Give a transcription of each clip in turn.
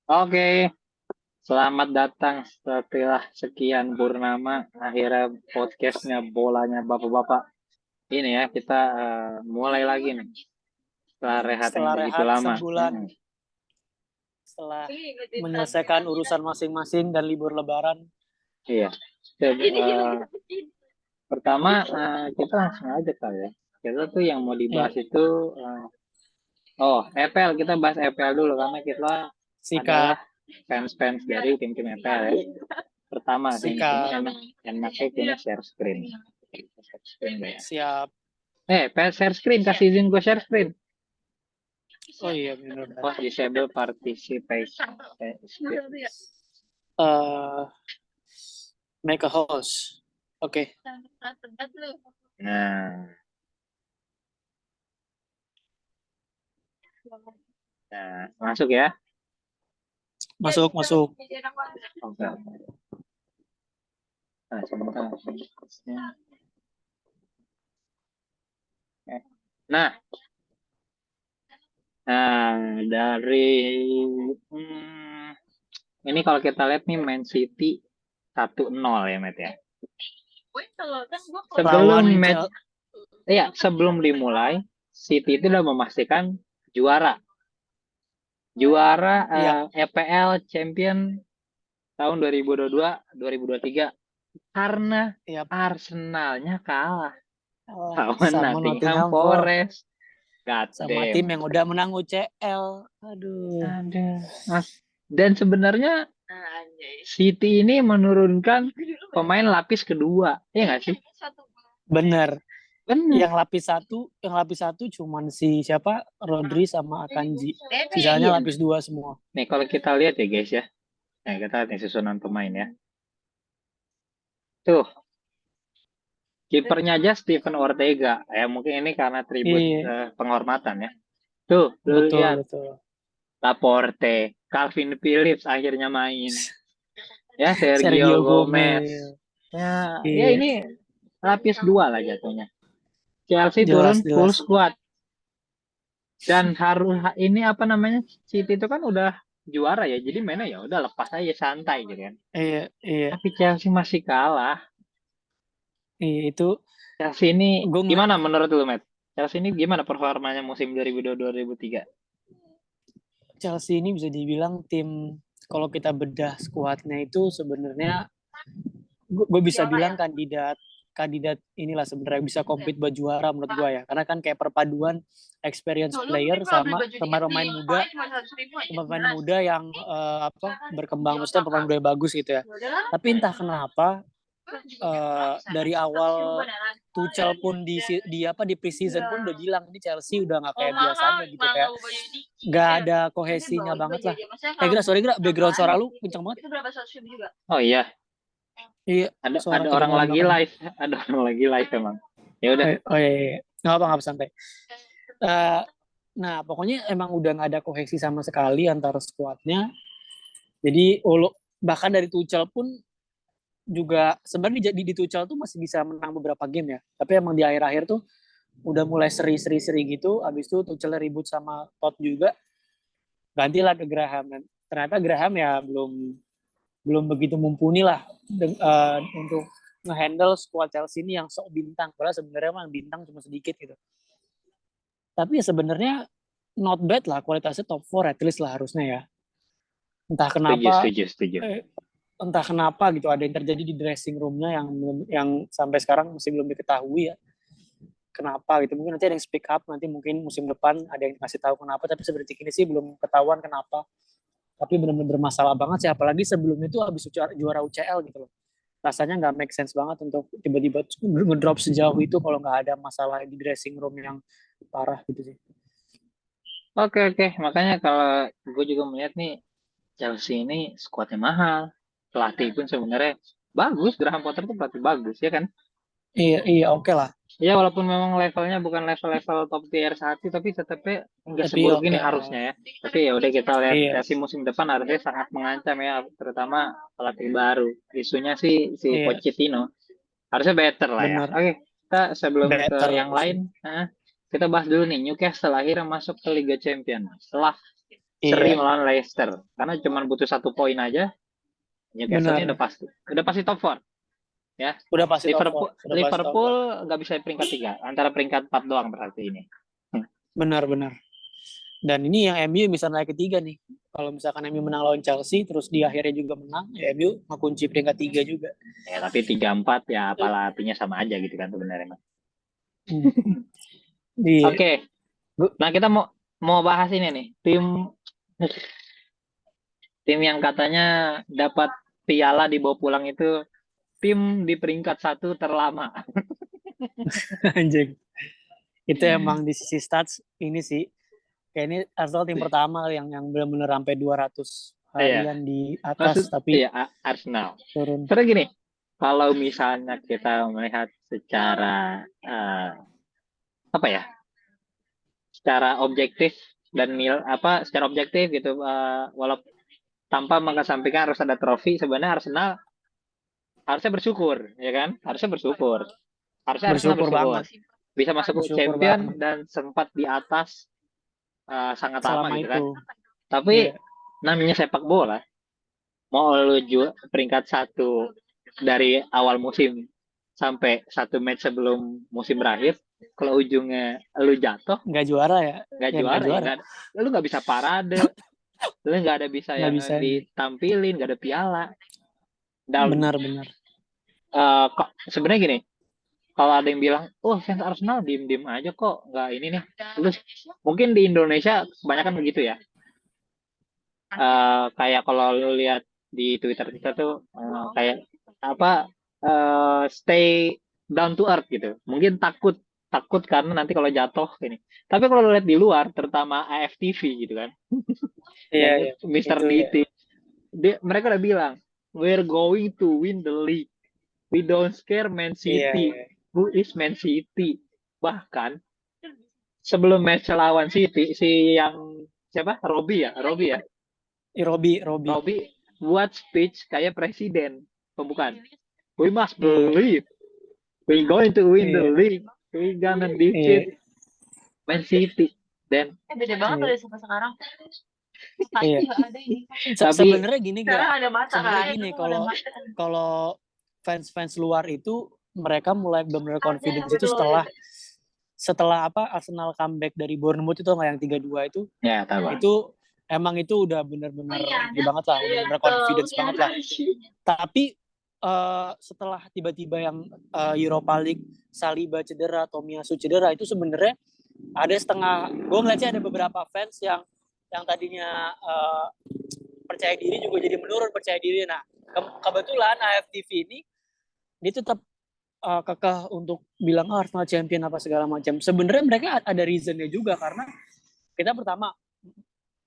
Oke, selamat datang setelah sekian purnama. Akhirnya podcastnya bolanya bapak-bapak. Ini ya, kita mulai lagi nih. Setelah rehat yang Setelah begitu rehat lama. sebulan, setelah menyelesaikan urusan masing-masing dan libur lebaran. Iya. Pertama, kita langsung aja kali ya. Kita tuh yang mau dibahas itu, EPL. Kita bahas EPL dulu karena kita adalah Sikat, fans-fans dari tim-tim EPL ya. Pertama, ini sikat, enaknya punya share screen. Share screen nggak ya? siap. Share screen, kasih izin gue share screen. Oh iya benar. Disable participation. Make a host. Oke. Nah, masuk ya. Masuk. Oke. Nah, sebentar. Nah, dari ini kalau kita lihat nih Man City 1-0 ya, Matt ya. Sebelum dimulai, City itu udah memastikan juara EPL Champion tahun 2022-2023 karena Arsenalnya kalah sama Nottingham Forest. Sama tim yang udah menang UCL. Aduh. Dan sebenarnya City ini menurunkan pemain lapis kedua, ya nggak sih? Bener. Yang lapis satu cuman si siapa? Rodri sama Akanji. Sisanya lapis 2 semua. Nih kalau kita lihat ya guys ya. Nah, kita lihat nih susunan pemain ya. Tuh. Kipernya aja Steven Ortega. Mungkin ini karena tribut penghormatan ya. Tuh, lihat. Laporte, Calvin Phillips akhirnya main. Ya, Sergio Gomez. Ya, ini lapis 2 lah jatuhnya. Chelsea turun full squad. Dan ini City itu kan udah juara ya. Jadi mainnya ya udah lepas aja santai gitu kan. Iya. Tapi Chelsea masih kalah. Iya, itu Chelsea ini gimana menurut lu, Matt? Chelsea ini gimana performanya musim 2022-2023? Chelsea ini bisa dibilang tim, kalau kita bedah skuadnya itu sebenarnya gue bisa bilang kandidat inilah sebenarnya bisa compete buat juara menurut gue ya, karena kan kayak perpaduan experience player sama pemain muda yang berkembang, maksudnya pemain muda yang bagus gitu ya. Tapi entah kenapa dari awal Tuchel pun di pre-season pun udah bilang ini Chelsea udah nggak kayak biasanya gitu, kayak nggak ada kohesinya banget lah. Background suara lu kenceng banget. Oh iya. Iya. Ada orang lagi live. Ada orang lagi live emang. Ya udah. Oh iya. Nggak apa santai. Nah pokoknya emang udah nggak ada kohesi sama sekali antara skuadnya. Jadi bahkan dari Tuchel pun juga sebenarnya di Tuchel tuh masih bisa menang beberapa game ya. Tapi emang di akhir-akhir tuh udah mulai seri gitu. Abis itu Tuchel ribut sama Todd juga. Gantilah ke Graham. Dan ternyata Graham ya belum begitu mumpuni lah untuk ngehandle squad Chelsea ini yang sok bintang. Padahal sebenarnya emang bintang cuma sedikit gitu. Tapi ya sebenarnya not bad lah, kualitasnya top 4 at least lah harusnya ya. Entah kenapa. Setuju. Entah kenapa gitu ada yang terjadi di dressing roomnya yang sampai sekarang masih belum diketahui ya kenapa gitu. Mungkin nanti ada yang speak up, nanti mungkin musim depan ada yang ngasih tahu kenapa, tapi seperti ini sih belum ketahuan kenapa. Tapi benar-benar bermasalah banget sih, apalagi sebelum itu habis juara UCL gitu loh. Rasanya nggak make sense banget untuk tiba-tiba ngedrop sejauh itu kalau nggak ada masalah di dressing room yang parah gitu sih. Oke. Makanya kalau gue juga melihat nih Chelsea ini skuadnya mahal. Pelatih pun sebenarnya bagus. Graham Potter tuh pelatih bagus ya kan? Iya oke lah. Ya walaupun memang levelnya bukan level top tier 1, tapi tetapnya nggak seburuk ini harusnya ya. Tapi ya udah kita lihat Chelsea musim depan harusnya sangat mengancam ya, terutama pelatih baru. Isunya si Pochettino harusnya better lah ya. Oke, kita sebelum ke yang lain, kita bahas dulu nih, Newcastle akhirnya masuk ke Liga Champions setelah seri Iya, melawan Leicester. Karena cuma butuh 1 poin aja, Newcastle ini benar. udah pasti top 4 ya. Udah pasti top 4, Liverpool udah pasti top Liverpool 4. nggak bisa peringkat 3, antara peringkat 4 doang berarti ini. Benar-benar. Dan ini yang MU bisa naik ketiga nih. Kalau misalkan MU menang lawan Chelsea, terus di akhirnya juga menang, ya MU ngekunci peringkat 3 juga. Ya tapi 3-4 ya apalah, artinya sama aja gitu kan sebenarnya. Hmm. Oke. Nah, kita mau mau bahas ini nih. Tim yang katanya dapat piala dibawa pulang itu tim di peringkat 1 terlama. Anjing. Itu emang di sisi stats ini sih. Kayak ini Arsenal tim pertama yang benar-benar sampai 200 Iya. harian di atas, tapi Arsenal. turun. Terus gini, kalau misalnya kita melihat secara apa ya? Secara objektif dan secara objektif gitu, walaupun tanpa mengesampingkan harus ada trofi, sebenarnya Arsenal harusnya bersyukur, ya kan? Harusnya bersyukur. Harusnya Arsenal Bersyukur bersyukur. banget. Bisa masuk ke Bersyukur champion banget. dan sempat di atas sangat lama Selama gitu kan. itu. Tapi Iya. namanya sepak bola, mau lu peringkat 1 dari awal musim sampai 1 match sebelum musim berakhir, kalau ujungnya lu jatuh, Nggak juara ya. nggak Ya nggak juara ya, juara. lu nggak bisa parade, lu nggak ada bisa Nggak yang bisa. ditampilin, nggak ada piala. Dan Benar-benar. kok sebenarnya gini, kalau ada yang bilang, oh fans Arsenal diem-diem aja kok, nggak ini nih. Terus mungkin di Indonesia kebanyakan begitu ya. Kayak kalau lu lihat di Twitter kita tuh kayak apa, stay down to earth gitu. Mungkin takut takut karena nanti kalau jatuh ini. Tapi kalau lu lihat di luar, terutama AFTV gitu kan, Iya, yang iya. Mister Itu ya. DT, mereka udah bilang, we're going to win the league. We don't scare Man Iya, City. iya. Who is Man City? Bahkan sebelum match lawan City, si yang siapa? Robbie ya. Robi. Robbie buat speech kayak presiden pembukaan. We must Iya, believe we going to win the iya, league. We gonna iya, defeat Man City. Dan beda banget iya. udah sampai sekarang. Iya. tapi Sebenarnya gini Sekarang gak? ada mata Sebenarnya kan? gini, kalau fans-fans luar itu mereka mulai benar-benar confidence itu setelah apa Arsenal comeback dari Bournemouth itu nggak yang 3-2 ya tahu. itu emang itu udah benar-benar ini banget lah, benar-benar confidence banget lah. Tapi setelah tiba-tiba yang Europa League Saliba cedera, Tomiyasu cedera, itu sebenarnya ada setengah, gue ngeliatnya ada beberapa fans yang tadinya percaya diri juga jadi menurun percaya diri. Nah, kebetulan AFTV ini dia tetap kekeh untuk bilang Arsenal champion apa segala macam. Sebenarnya mereka ada reasonnya juga, karena kita pertama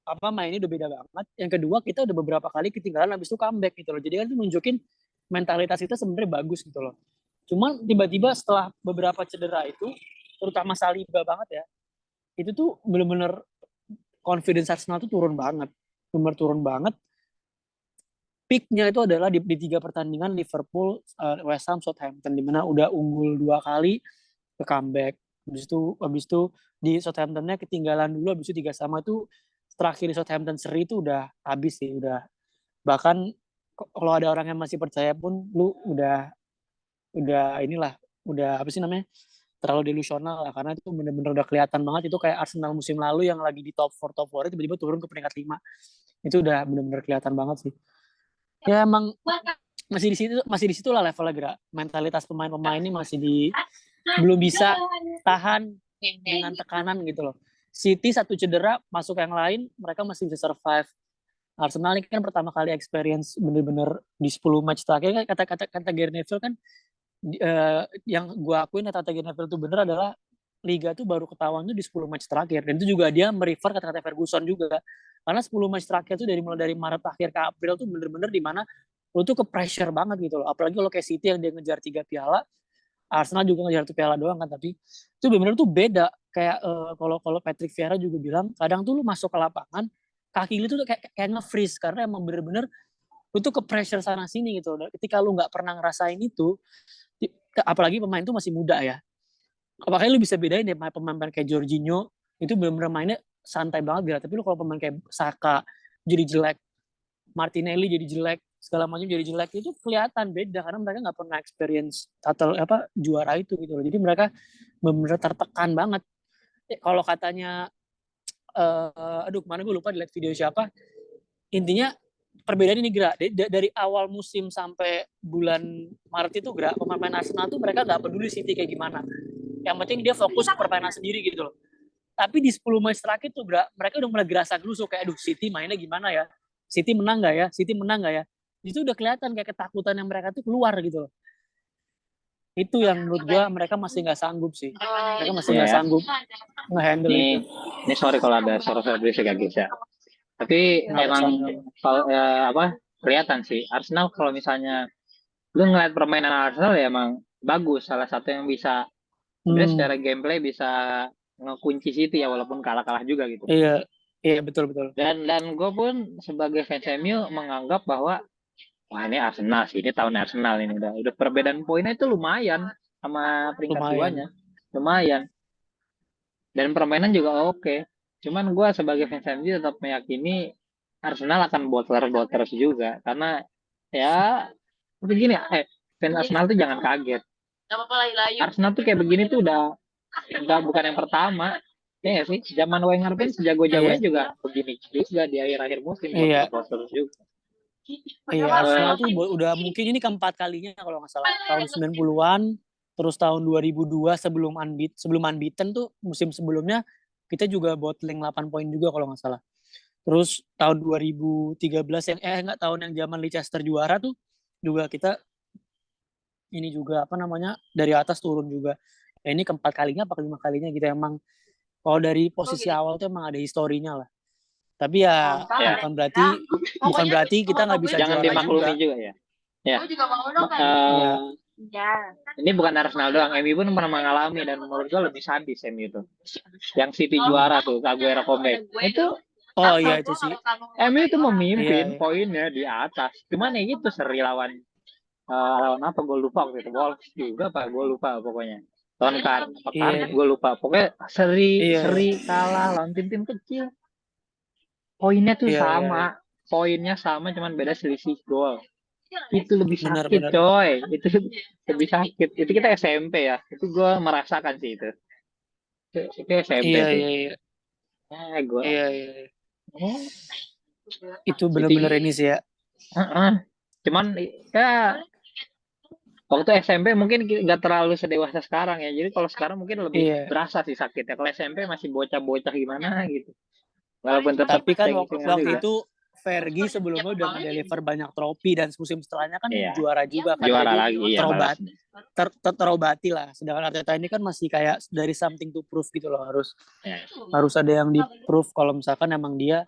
apa mainnya udah beda banget. Yang kedua, kita udah beberapa kali ketinggalan habis itu comeback gitu loh. Jadi kan itu nunjukin mentalitas kita sebenarnya bagus gitu loh. Cuman tiba-tiba setelah beberapa cedera itu, terutama Saliba banget ya, itu tuh bener-bener confidence Arsenal tuh turun banget. Bener turun banget. Peaknya itu adalah di 3 pertandingan Liverpool, West Ham, Southampton, di mana udah unggul 2 kali ke comeback. Habis itu di Southamptonnya ketinggalan dulu, habis itu 3-3 itu terakhir di Southampton seri itu udah habis sih, udah. Bahkan kalau ada orang yang masih percaya pun lu udah inilah, udah apa sih namanya, terlalu delusional lah, karena itu bener-bener udah kelihatan banget itu kayak Arsenal musim lalu yang lagi di top 4 tiba-tiba turun ke peringkat 5. Itu udah bener-bener kelihatan banget sih. Ya emang masih di situ lah levelnya, Gra. Mentalitas pemain-pemain ini belum bisa tahan dengan tekanan gitu loh. City satu cedera masuk yang lain, mereka masih bisa survive. Arsenal ini kan pertama kali experience bener-bener di 10 match terakhir. Kata Gary Neville kan, yang gue akuin kata Gary Neville itu bener adalah Liga tuh baru ketahuan tuh di 10 match terakhir. Dan itu juga dia merefer kata-kata Ferguson juga. Karena 10 match terakhir tuh mulai dari Maret akhir ke April tuh bener-bener di mana lu tuh ke pressure banget gitu loh. Apalagi kalau kayak City yang dia ngejar 3 piala, Arsenal juga ngejar 1 piala doang kan, tapi itu bener-bener tuh beda. Kayak kalau Patrick Vieira juga bilang, kadang tuh lu masuk ke lapangan, kaki lu tuh kayak nge-freeze karena emang bener-bener lu tuh ke pressure sana sini gitu. Dan ketika lu nggak pernah ngerasain itu, apalagi pemain tuh masih muda ya, makanya lu bisa bedain ya pemain-pemain kayak Jorginho itu benar-benar mainnya santai banget gitu. Tapi lu kalau pemain kayak Saka jadi jelek, Martinelli jadi jelek, segala macam jadi jelek, itu kelihatan beda karena mereka nggak pernah experience juara itu gitu loh. Jadi mereka benar-benar tertekan banget. Kalau katanya aduh kemana gue lupa dilihat video siapa, intinya perbedaan ini Gra, dari awal musim sampai bulan Maret itu Gra, pemain Arsenal tuh mereka nggak peduli City kayak gimana, yang penting dia fokus ke permainan sendiri gitu loh. Tapi di 10 match terakhir tuh Gra, mereka udah mulai gerasa gerusuk kayak aduh City mainnya gimana ya, City menang nggak ya, City menang nggak ya, itu udah kelihatan kayak ketakutan yang mereka tuh keluar gitu loh. Itu yang menurut gue mereka masih nggak sanggup sih, mereka masih nggak sanggup nge-handle itu. Ini sorry kalau ada suara-suara berisik ya guys ya. Tapi emang kalau kelihatan sih Arsenal kalau misalnya lu ngeliat permainan Arsenal ya emang bagus, salah satu yang bisa sebenarnya secara gameplay bisa ngekunci City ya walaupun kalah-kalah juga gitu. Iya, betul. Dan gue pun sebagai fans MU menganggap bahwa wah ini Arsenal sih, ini tahun Arsenal ini udah perbedaan poinnya itu lumayan sama peringkat duanya, lumayan. Dan permainan juga oke. Cuman gue sebagai fans MU tetap meyakini Arsenal akan botter terus juga karena ya begini fans Arsenal tuh jangan kaget. Arsenal tuh kayak begini tuh udah bukan yang pertama. Ya sih, zaman Wenger pun sejago-jagonya juga begini juga di akhir-akhir musim botter terus juga. Iya, Arsenal tuh udah mungkin ini keempat kalinya kalau nggak salah. Tahun 90-an, terus tahun 2002 sebelum unbeaten tuh musim sebelumnya kita juga bottling 8 poin juga kalau nggak salah. Terus tahun 2013 tahun yang zaman Leicester juara tuh juga kita ini juga dari atas turun juga. Ya, ini keempat kalinya apa kelima kalinya gitu emang. Kalau dari posisi awal tuh emang ada historinya lah. Tapi ya bukan berarti kita nggak bisa jangan dimaklumi juga ya. Ya. Ini bukan Arsenal doang, MU pun pernah mengalami dan menurut gue lebih sadis MU itu. Yang City juara tuh, Aguero comeback. Itu itu sih. MU itu memimpin poinnya di atas. Cuman ya gitu seri lawan apa gue lupa waktu itu. Wolves juga apa gue lupa pokoknya. Kan gue lupa. Pokoknya seri kalah lawan tim-tim kecil. Poinnya tuh sama. Poinnya sama cuman beda selisih gol. Itu lebih sakit coy. Itu lebih sakit. Itu kita SMP ya. Itu gue merasakan sih itu. Itu SMP tuh. Iya. Gue. Iya. Itu benar-benar ini sih ya. Cuman ya waktu SMP mungkin nggak terlalu sedewasa sekarang ya. Jadi kalau sekarang mungkin lebih berasa sih sakitnya. Kalau SMP masih bocah-bocah gimana gitu. Walaupun tetap. Tapi kan waktu itu Fergie sebelumnya udah deliver banyak trofi dan musim setelahnya kan juara juga kan. Juara lagi terobati lah. Sedangkan Arteta ini kan masih kayak dari something to prove gitu loh, harus ada yang di prove kalau misalkan emang dia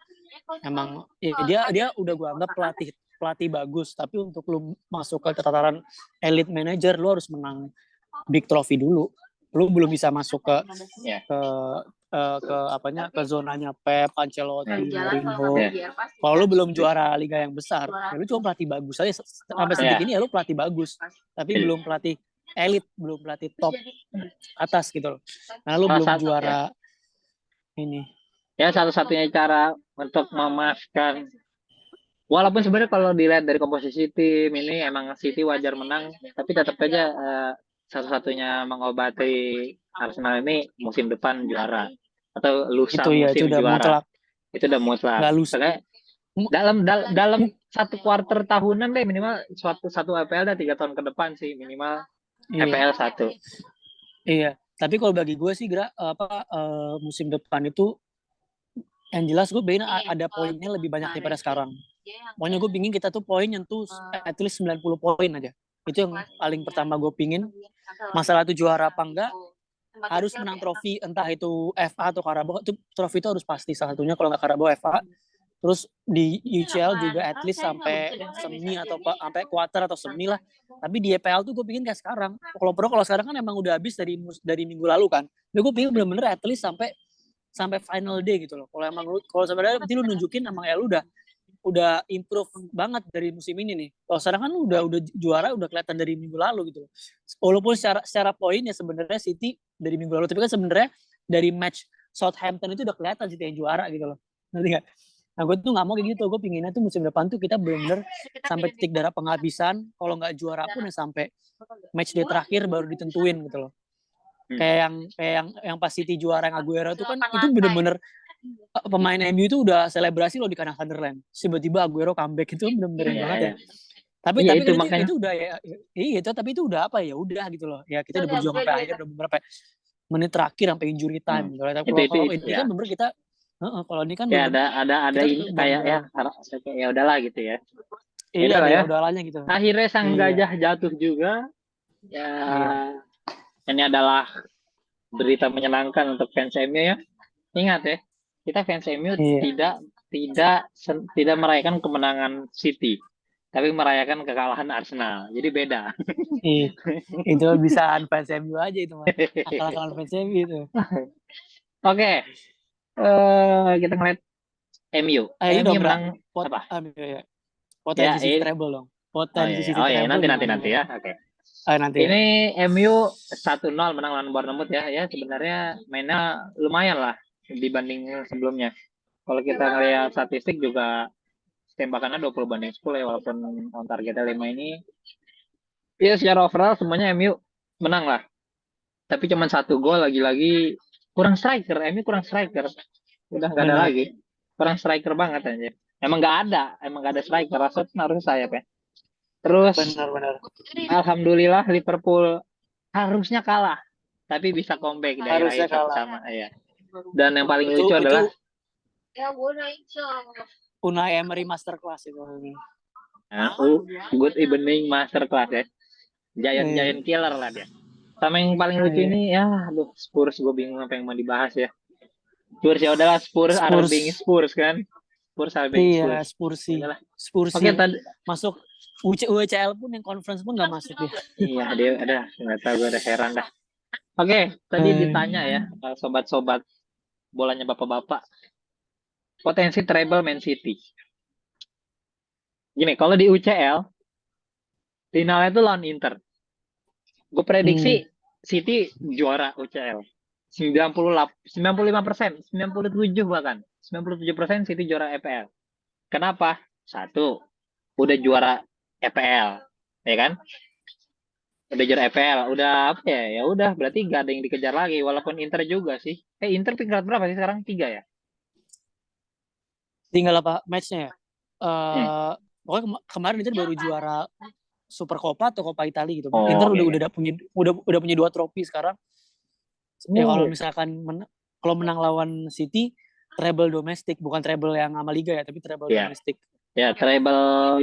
udah gua anggap pelatih bagus, tapi untuk lu masuk ke tataran elite manager lu harus menang big trophy dulu. Lu belum bisa masuk ke zonanya Pep, Ancelotti, Mourinho. Kalau lu belum juara liga yang besar, ya lu cuma pelatih bagus aja sampai sedetik ini ya lu pelatih bagus, tapi belum pelatih elit, belum pelatih top atas gitu loh. Nah lu belum juara ini. Ya satu-satunya cara untuk memaafkan, walaupun sebenarnya kalau dilihat dari komposisi tim ini emang City wajar menang, tapi tetap aja satu-satunya mengobati Arsenal ini musim depan juara atau lusa musim juara. Itu udah mutlak. Dalam satu kuarter tahunan deh minimal satu EPL 3 tahun ke depan sih minimal EPL 1. Iya. Tapi kalau bagi gue sih musim depan itu yang jelas gue pengen ada poinnya lebih banyak daripada sekarang. Pokoknya gue pingin kita tuh poin nyentuh at least 90 poin aja. Itu yang paling pertama gue pingin. Masalah tuh juara apa enggak, harus menang trofi, entah itu FA atau Carabao. Itu trofi itu harus pasti salah satunya, kalau nggak Carabao FA. Terus di UCL juga at least sampai semi atau sampai quarter atau semi lah. Tapi di EPL tuh gue pingin kayak sekarang. Kalau sekarang kan emang udah habis dari minggu lalu kan. Tapi gue pingin bener-bener at least sampai final day gitu loh. Kalau sebenarnya berarti lu nunjukin emang lu udah improve banget dari musim ini nih. Kalau sekarang kan udah juara udah kelihatan dari minggu lalu gitu loh. Walaupun secara poin ya sebenarnya City dari minggu lalu. Tapi kan sebenarnya dari match Southampton itu udah kelihatan City yang juara gitu loh. Ngerti nggak? Nah gue tuh nggak mau kayak gitu. Gue pinginnya tuh musim depan tuh kita benar-benar sampai titik darah penghabisan. Kalau nggak juara pun ya sampai match day terakhir baru ditentuin gitu loh. Kayak yang pas City juara yang Aguero itu kan itu bener-bener pemain MU itu udah selebrasi loh di kandang Sunderland. Tiba-tiba Aguero comeback itu bener-bener banget ya. Tapi Iya, tapi itu kan makanya. itu udah ya itu tapi itu udah apa ya udah gitu loh. Ya kita udah berjuang sampai akhir udah beberapa menit terakhir sampai injury time. Tapi kalau ini ya. kan bener kita kalau ini kan Kayak bener ada ini kayak ya kayak udahlah gitu ya. iya Itulah ada ya. yang udahnya gitu. Akhirnya sang gajah jatuh juga. Ya. Ini adalah berita menyenangkan untuk fans MU ya. Ingat ya, kita fans MU tidak merayakan kemenangan City, tapi merayakan kekalahan Arsenal. Jadi beda. Itu bisa fans MU aja itu mah. Akal-akalan fans MU itu. Oke. Kita ngeliat MU. MU menang apa? Potensi City treble dong. Potensi City treble. Nanti ya. Oke. Ini MU 1-0 menang lawan Bournemouth ya. Ya sebenarnya mainnya lumayan lah dibanding sebelumnya. Kalau kita ngelihat statistik juga tembakannya 20/10 ya, walaupun on targetnya 5 ini. Ya secara overall semuanya MU menang lah. Tapi cuma 1 gol lagi-lagi kurang striker. MU kurang striker. Udah nggak ada lagi. Kurang striker banget aja. Emang nggak ada striker. Rashford harus sayap ya. Terus benar. Alhamdulillah Liverpool harusnya kalah, tapi bisa comeback dari akhir sama ya. Dan yang paling lucu adalah Unai Emery masterclass itu. Good evening masterclass ya. Giant killer lah dia. Sama yang paling lucu ini ya, aduh Spurs, gue bingung apa yang mau dibahas ya. Spurs ya udahlah, Spurs are being Spurs kan. Spurs are being Spurs. Iya, Spurs. Oke, tadi masuk UCL pun yang conference pun nggak masuk ya. Iya, dia ada nggak tahu, gue udah heran dah. Oke, tadi ditanya ya, sobat-sobat bolanya bapak-bapak, potensi treble Man City. Gini, kalau di UCL, finalnya itu lawan Inter. Gue prediksi City juara UCL. 95%, 97 bahkan. 97% City juara EPL. Kenapa? Satu, udah juara EPL, ya kan? Udah juara EPL, udah apa ya? Ya udah, berarti gak ada yang dikejar lagi. Walaupun Inter juga sih. Inter peringkat berapa sih sekarang? 3 ya? Tinggal apa matchnya ya? Pokoknya kemarin Inter baru juara Super Coppa atau Coppa Italia gitu. Inter udah punya 2 trofi sekarang. Ya kalau misalkan kalau menang lawan City, treble domestik, bukan treble yang sama liga ya, tapi treble domestik. Ya, treble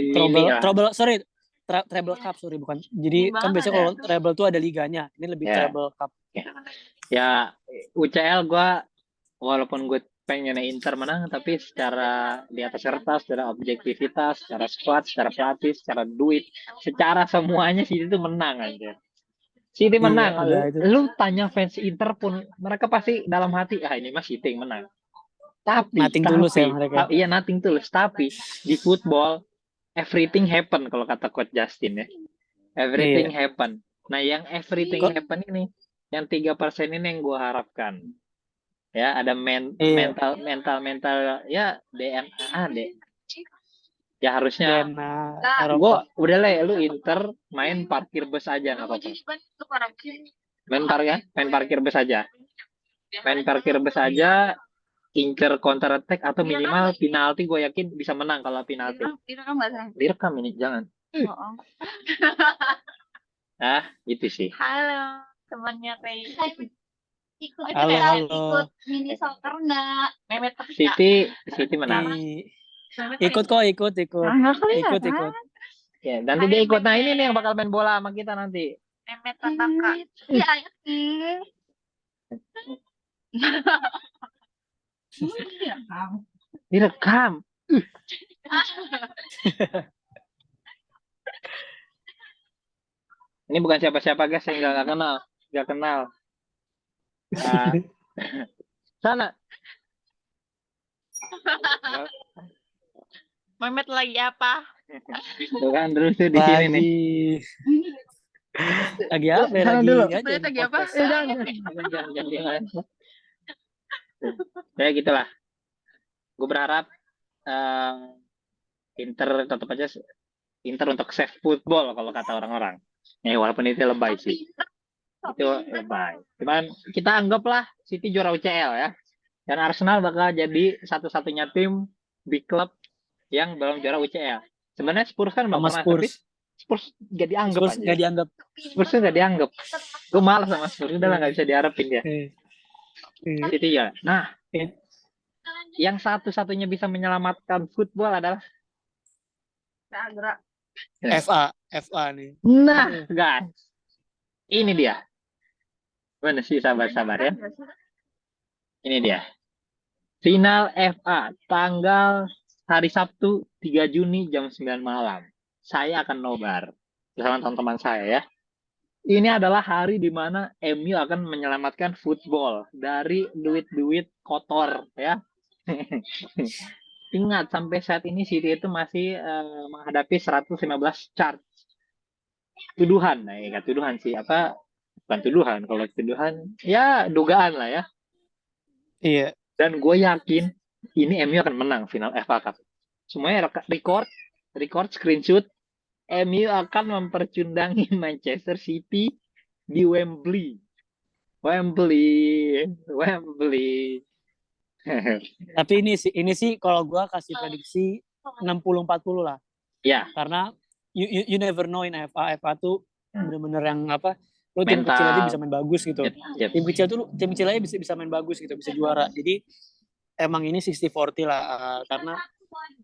cup, bukan. Jadi kan biasanya kalau treble tuh ada liganya, ini lebih treble cup. Ya, UCL walaupun gue pengen Inter menang, tapi secara di atas kertas, secara objektivitas, secara squad, secara pelatih, secara duit, secara semuanya sih itu menang aja. City menang. Lu tanya fans Inter pun mereka pasti dalam hati ini mah City yang menang. Tapi tulus ya mereka. Iya, nothing tulus. Tapi di football everything happen kalau kata coach Justin ya. Everything happen. Nah, yang everything happen ini, yang 3% ini yang gue harapkan. Ya, ada mental ya DNA deh. Ya harusnya gue udah lah lu Inter main parkir bus aja nggak apa-apa. Main parkir bus aja. Incer counter attack atau minimal penalti, gue yakin bisa menang kalau penalti. Direkam ini jangan. Gitu sih. Halo temannya Rey. Halo. Ikut mini soccer enggak? Memet City menang. Ikut. Ikut. Ya, nanti dia ikut. Nah, ini nih yang bakal main bola sama kita nanti. Memet Tataka. Iya, Direkam. Ini bukan siapa-siapa guys, yang nggak kenal. Sana. Memet lagi apa? Tuh kan terus tuh di sini nih. Lagi apa ya? Sana Lagi dulu. aja Berarti lagi apa? podcast. Jangan. Ya gitulah. Gue berharap eh, Inter tetap aja Inter untuk save football kalau kata orang-orang. Walaupun itu lebay sih. Itu lebay. Cuman kita anggaplah City juara UCL ya. Dan Arsenal bakal jadi satu-satunya tim big club yang belum juara UCL. Sebenarnya Spurs kan belum Sama pernah, tapi Spurs. Spurs gak dianggap Spurs aja. gak dianggap. Spurs gak dianggap. Gue malas sama Spurs, udah lah gak bisa diharapin dia. City ya. Nah, yang satu-satunya bisa menyelamatkan football adalah Agra. FA nih. Nah, guys. Ini dia. Mana sih sabar-sabar ya. Ini dia. Final FA tanggal hari Sabtu 3 Juni jam 9 malam. Saya akan nobar bersama teman-teman saya ya. Ini adalah hari di mana MU akan menyelamatkan football dari duit-duit kotor ya. Ingat sampai saat ini City itu masih menghadapi 115 charge tuduhan. Nah, ya tuduhan sih apa? Bukan tuduhan, kalau tuduhan ya dugaan lah ya. Iya. Dan gue yakin ini MU akan menang final FA Cup. Semuanya record screenshot. MU akan mempercundangi Manchester City di Wembley. Wembley. Tapi ini sih kalau gue kasih prediksi 60-40 lah. Ya. Karena you never know in FA tuh bener-bener yang apa? Lo tim Mental. kecil aja bisa main bagus gitu. Yep. Tim kecil aja bisa main bagus gitu, bisa juara. Jadi emang ini 60-40 lah karena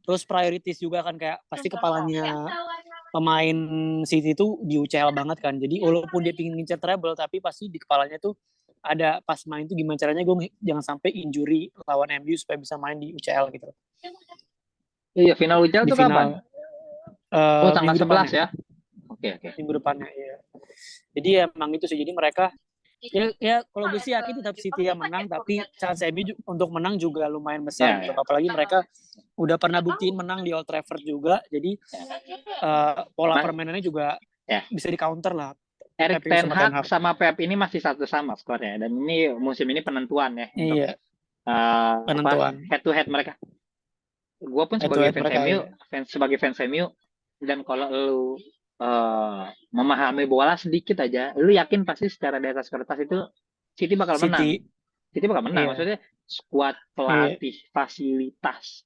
terus prioritas juga kan kayak pasti kepalanya pemain City itu di UCL banget kan. Jadi walaupun dia pingin ngincer treble tapi pasti di kepalanya tuh ada pas main tuh gimana caranya gue jangan sampai injury lawan MU supaya bisa main di UCL gitu. Iya, final UCL tuh kapan? Tanggal 11 ya. Oke. Minggu depannya ya. Jadi emang itu sih. Jadi mereka ya kalau gue sih yakin tetap City yang menang, tapi chance MU untuk menang juga lumayan besar gitu. Apalagi mereka udah pernah buktiin menang di Old Trafford juga. Jadi pola permainannya juga bisa di counter lah. Erik Ten Hag sama Pep ini masih satu sama skornya, dan ini musim ini penentuan ya untuk penentuan head to head mereka. Gue pun sebagai fans MU dan kalau lu memahami bola sedikit aja, lu yakin pasti secara di atas kertas itu City bakal menang. City bakal menang. Maksudnya skuad, pelatih, fasilitas,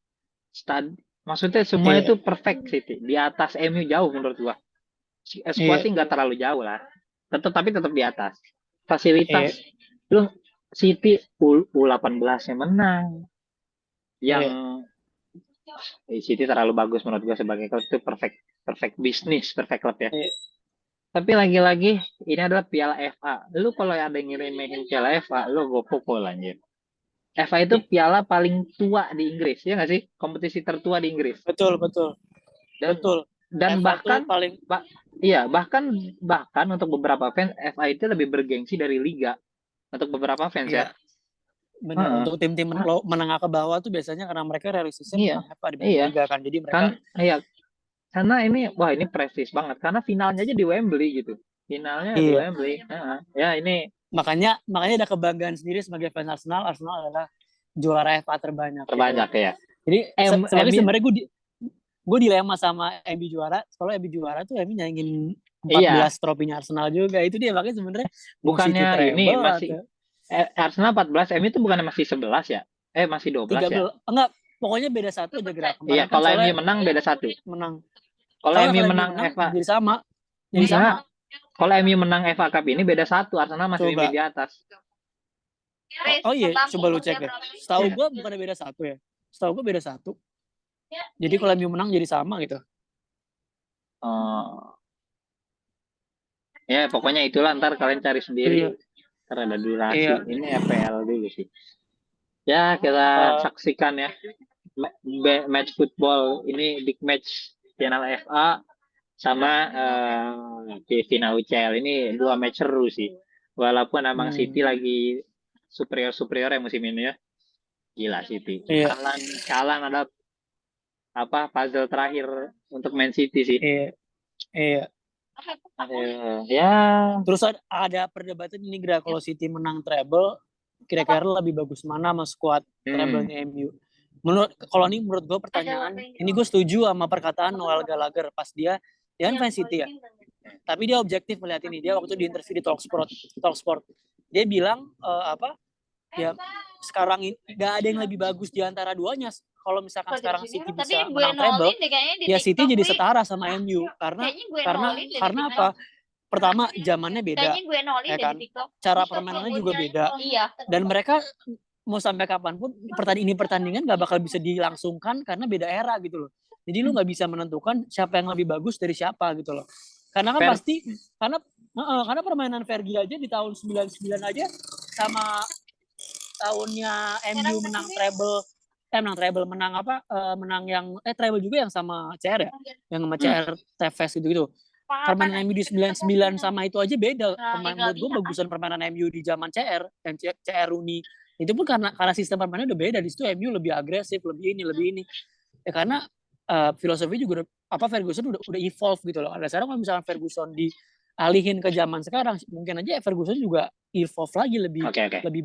maksudnya semua itu perfect City. Di atas MU jauh menurut gua. Skuad sih nggak terlalu jauh lah. Tapi tetap di atas. Fasilitas, lu City U18 yang menang. Yang City terlalu bagus menurut gue sebagai klub itu perfect bisnis, perfect klub ya. Tapi lagi-lagi ini adalah Piala FA. Lu kalau ada yang ngeremehin Piala FA, lu gue pukul anjir. FA itu piala paling tua di Inggris, ya nggak sih? Kompetisi tertua di Inggris. Betul. Dan FA bahkan paling bahkan untuk beberapa fans FA itu lebih bergengsi dari Liga untuk beberapa fans ya. Benar, untuk tim-tim menengah ke bawah tuh biasanya karena mereka realisasinya FA dibanding Liga kan. Jadi mereka karena ini prestis banget karena finalnya aja di Wembley gitu. Finalnya di Wembley. Ya ini makanya ada kebanggaan sendiri sebagai fans Arsenal adalah juara FA terbanyak ya. Jadi sebenarnya gue dilema sama MU juara. Kalau MU juara tuh MU nyaingin 14 trofinya Arsenal juga. Itu dia makanya sebenarnya bukannya ini masih Arsenal 14, MU itu bukannya masih 11 ya? Masih 12 ya? Enggak, pokoknya beda 1 aja gerak. Iya, kalau MU menang beda 1. Kalau MU menang FA jadi sama. Kalau MU menang FA Cup ini beda 1, Arsenal masih di atas. Oh iya, coba lu cek deh. Setahu gue bukannya beda 1 ya. Setahu gue beda 1. Jadi kalau MU menang jadi sama gitu. Ya pokoknya itulah, ntar kalian cari sendiri. Karena ada durasi. Ini FPL dulu sih. Ya kita saksikan ya match football ini, big match final FA sama di final UCL ini 2 match seru sih. Walaupun emang City lagi superior ya musim ini ya. Gila City. Kalah ada puzzle terakhir untuk Man City sih. Iya. Aduh, ya. Terus ada perdebatan ini Gra, kalau City menang treble, kira-kira lebih bagus mana sama squad treble-nya MU. Menurut gue pertanyaan, ini gue setuju sama perkataan Noel Gallagher pas dia kan fans City ya. Tapi dia objektif melihat ini. Dia waktu itu di interview di Talksport. Dia bilang ya sekarang ini gak ada yang lebih bagus di antara duanya. Kalau misalkan sekarang City bisa menang treble, ya City jadi setara sama MU karena apa? Pertama zamannya beda, ya kan? Cara permainannya juga beda. Dan mereka mau sampai kapanpun pertandingan gak bakal bisa dilangsungkan karena beda era gitu loh. Jadi lu gak bisa menentukan siapa yang lebih bagus dari siapa gitu loh. Karena kan pasti karena permainan Fergie aja di tahun 99 aja sama tahunnya MU menang treble menang yang treble juga yang sama CR ya, yang sama CR Tevez gitu permainan MU di 99 sama itu aja beda. Menurut gue bagusan permainan MU di zaman CR yang CR Rooney itu pun karena sistem permainan udah beda. Di situ MU lebih agresif, lebih ini ya karena filosofi juga Ferguson udah evolve gitu loh. Ada sekarang kalau misalnya Ferguson dialihin ke zaman sekarang, mungkin aja Ferguson juga evolve lagi lebih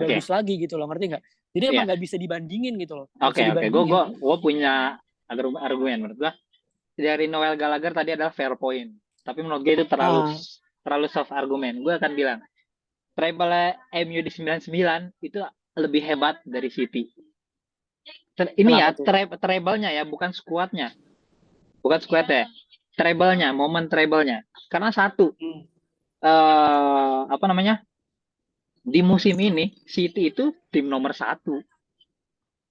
bagus lagi gitu loh, ngerti nggak? Jadi emang nggak bisa dibandingin gitu loh. Oke. Gue punya argumen menurut gue dari Noel Gallagher tadi adalah fair point. Tapi menurut gue itu terlalu soft argumen. Gue akan bilang treble MU di 99 itu lebih hebat dari City. Ini ya treble-nya ya, bukan squad-nya. Bukan squad-nya. Treble-nya, momen treble-nya. Karena satu di musim ini City itu tim nomor 1.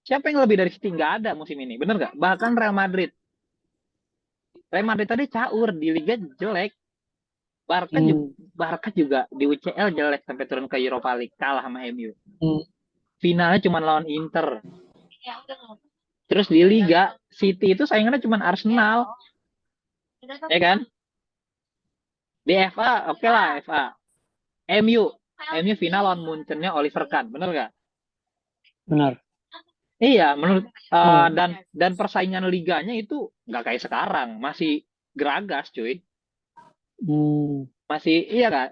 Siapa yang lebih dari City? Nggak ada musim ini, bener nggak? Bahkan Real Madrid tadi caur di Liga jelek. Barca juga di UCL jelek sampai turun ke Europa League, kalah sama MU. Finalnya cuma lawan Inter. Terus di Liga City itu saingannya cuma Arsenal, ya kan? Di FA oke lah FA. MU final lawan Munchennya Oliver Kahn, bener nggak? Benar. Iya, menurut dan persaingan liganya itu nggak kayak sekarang, masih geragas, cuy. Masih iya kan?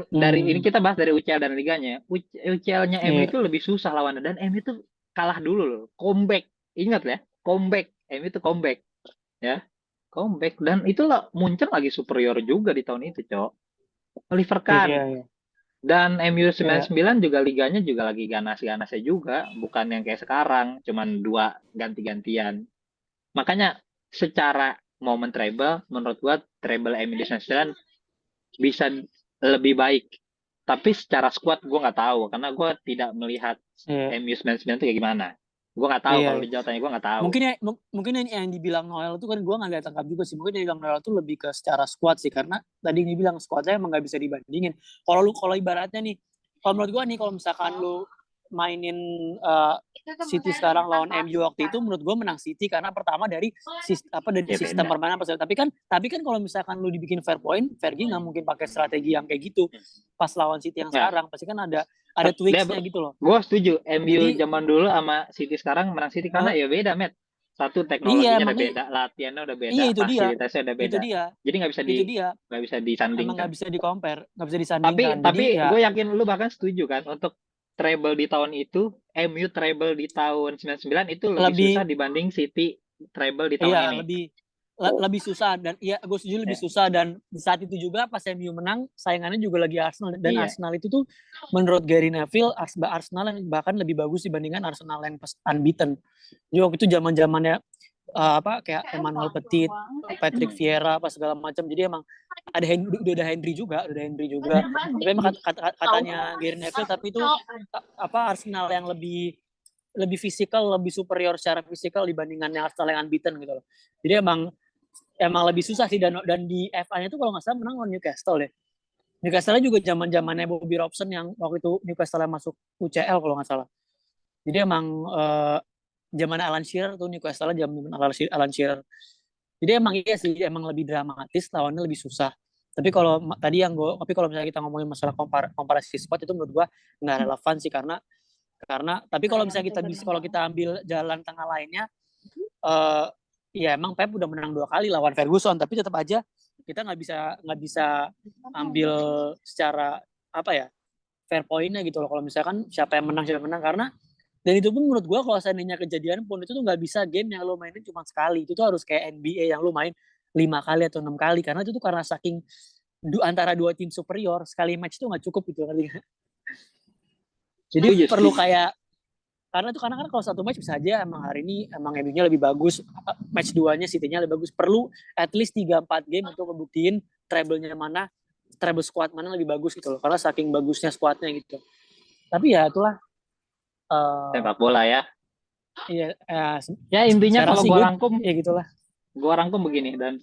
Dari ini kita bahas dari UCL dan liganya. UCL-nya MU itu lebih susah lawannya dan MU itu kalah dulu loh. Comeback. Ingat ya, comeback. MU itu comeback. Ya. Comeback dan itulah Munchen lagi superior juga di tahun itu, Cok. Oliver Kahn. Dan MU 99 juga liganya juga lagi ganas-ganasnya juga, bukan yang kayak sekarang, cuman 2 ganti-gantian. Makanya secara momen treble, menurut gua treble MU 99 bisa lebih baik. Tapi secara squad gue nggak tahu karena gue tidak melihat MU 99 itu kayak gimana. Gue nggak tahu kalau jawabannya gue nggak tahu. Mungkin yang dibilang Noel itu kan gue nggak lihat tangkap juga sih. Mungkin yang dibilang Noel itu lebih ke secara squad sih karena tadi dia bilang squadnya emang nggak bisa dibandingin. Kalau ibaratnya nih, kalau menurut gue nih kalau misalkan lu mainin City sekarang lawan MU waktu itu menurut gue menang City karena pertama dari sistem permainan. Tapi kan kalau misalkan lu dibikin fair point, Fergie nggak mungkin pakai strategi yang kayak gitu pas lawan City yang sekarang. Pasti kan ada tweaks-nya gitu loh. Gue setuju. MU zaman dulu sama City sekarang menang City karena ya beda, Met. Satu teknologinya udah beda, latihannya udah beda, fasilitasnya udah beda. Jadi nggak bisa disandingkan. Emang nggak bisa di-compare, nggak bisa disandingkan. Tapi gue yakin lu bahkan setuju kan untuk treble di tahun itu, MU treble di tahun 99 itu lebih susah dibanding City treble di tahun ini. Lebih susah dan gue setuju lebih susah dan di saat itu juga pas MU menang saingannya juga lagi Arsenal dan Arsenal itu tuh menurut Gary Neville Arsenal yang bahkan lebih bagus dibandingkan Arsenal yang pas unbeaten. Jadi waktu itu zaman-zamannya kayak Emmanuel Petit, Patrick Vieira pas segala macam. Jadi emang ada Henry juga. Tapi emang katanya Gary Neville tapi itu Arsenal yang lebih fisikal, lebih superior secara fisikal dibandingkan yang Arsenal yang unbeaten gitu loh. Jadi emang lebih susah sih dan di FA-nya tuh kalau nggak salah menang lawan Newcastle ya. Newcastle juga zaman-zamannya Bobby Robson yang waktu itu Newcastle masuk UCL kalau nggak salah. Jadi emang zaman Alan Shearer tuh Newcastle zaman Alan Shearer. Jadi emang iya sih emang lebih dramatis, lawannya lebih susah. Tapi kalau misalnya kita ngomongin masalah komparasi squad itu menurut gua nggak relevan sih karena tapi kalau misalnya kita ambil jalan tengah lainnya ya emang Pep udah menang 2 kali lawan Ferguson tapi tetap aja kita nggak bisa ambil secara apa ya fair pointnya gitu loh kalau misalkan siapa yang menang karena dan itu pun menurut gue kalau seandainya kejadian pun itu tuh nggak bisa game yang lo mainin cuma sekali, itu tuh harus kayak NBA yang lo main 5 kali atau 6 kali karena itu tuh karena saking antara dua tim superior sekali match tuh nggak cukup gitu ngerti gak? Jadi perlu kayak karena kan kalau satu match bisa aja emang hari ini emang MU-nya lebih bagus, match 2-nya City-nya lebih bagus, perlu at least 3-4 game untuk ngebuktiin treble squad mana lebih bagus gitu loh karena saking bagusnya squadnya gitu. Tapi ya itulah sepak bola ya. Iya, ya intinya kalau gue rangkum begini, dan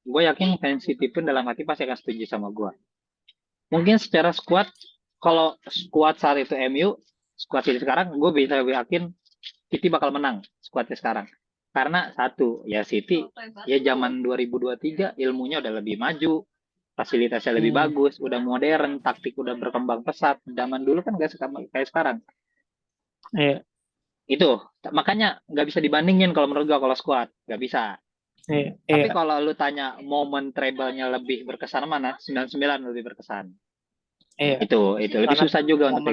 gue yakin fans City pun dalam hati pasti akan setuju sama gue. Mungkin secara squad, kalau squad saat itu MU, squad City sekarang, gue bisa yakin City bakal menang squadnya sekarang. Karena satu, ya City, ya zaman 2023 ilmunya udah lebih maju, fasilitasnya lebih bagus, udah modern, taktik udah berkembang pesat. Zaman dulu kan gak kayak sekarang. Iya. Itu, makanya nggak bisa dibandingin kalau menurut gue kalau squad, nggak bisa. Tapi kalau lu tanya momen treble-nya lebih berkesan mana? 99 lebih berkesan. Iya. Itu lebih karena susah juga untuk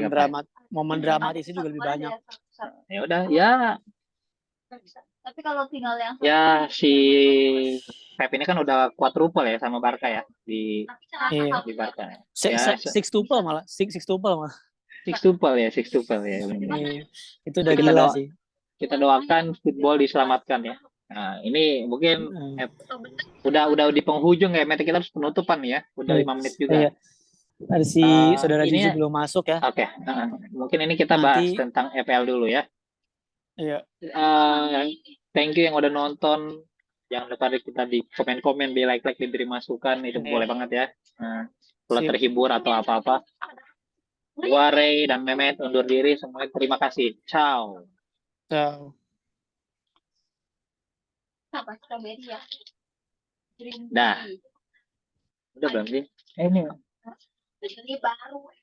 momen dramatisnya juga lebih banyak. Ya udah, ya. Tapi kalau tinggal yang ya si Pep ini kan udah quadruple ya sama Barca ya di Barca. Six tuple malah. Six tuple ya. Itu udah gila sih. Kita doakan football diselamatkan ya. Nah, ini mungkin udah di penghujung ya, Mete, kita harus penutupan ya. Udah 5 menit juga. Iya. Ada si saudara Jiji belum masuk ya. Oke. Mungkin ini kita bahas tentang FPL dulu ya. Iya. Thank you yang udah nonton. Jangan lupa kita di komen-komen, di like, diberi masukan, itu boleh banget ya. Kalau terhibur atau apa-apa. Gua Ray dan Mehmet undur diri. Semuanya terima kasih. Ciao. Ciao. Dah. Udah belum sih? Ini baru.